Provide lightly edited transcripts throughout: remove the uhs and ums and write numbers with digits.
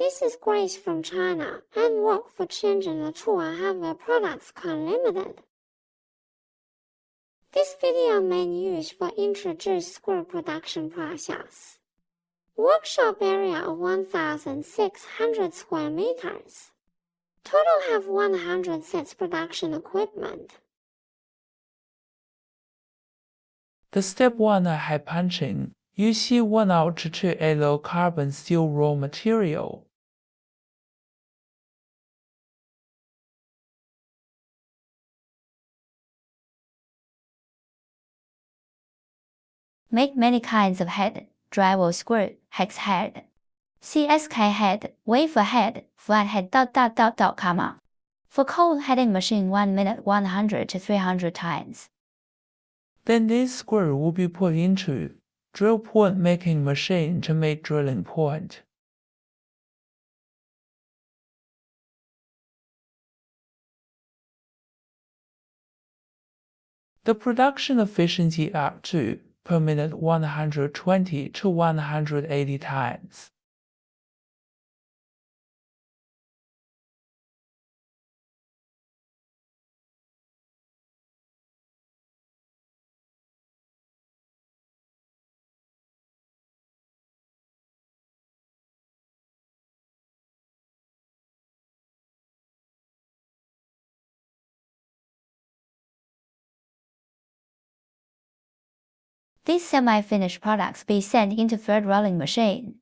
This is great from China and work for changing the tool and have their products come limited. This video main use for introduce screw production process. Workshop area of 1,600 square meters. Total have 100 sets production equipment. The step 1 high punching. 预期1熬制成 a low carbon steel raw material. Make many kinds of head, drywall screw, hex head, CSK head, wafer head, flat head. Comma. For cold heading machine 1 minute 100 to 300 times. Then this screw will be put into drill point making machine to make drilling point. The production efficiency up to per minute 120 to 180 times. These semi-finished products be sent into thread rolling machine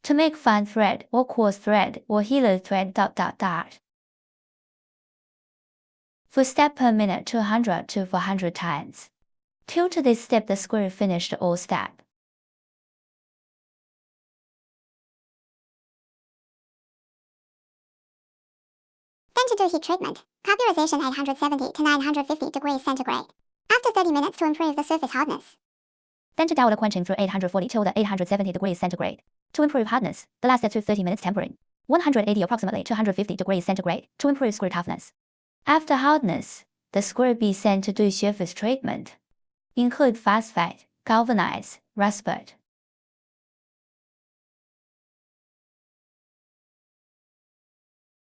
to make fine thread or coarse thread or hilo thread. For step per minute 200 to 400 times. Till to this step the screw finished all step. Then to do heat treatment, carburization 870 to 950 degrees centigrade. After 30 minutes to improve the surface hardness. Then to dowater quenching through 840 till the 870 degrees centigrade. To improve hardness, the last step took 30 minutes tempering. 180 approximately 250 degrees centigrade to improve screw toughness. After hardness, the screw be sent to do surface treatment. Include phosphate, galvanize, ruspert.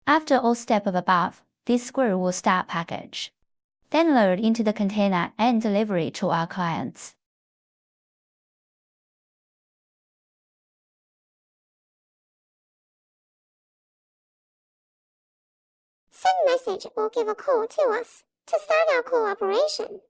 After all step of above, this screw will start package. Then load into the container and delivery to our clients. Send message or give a call to us to start our cooperation.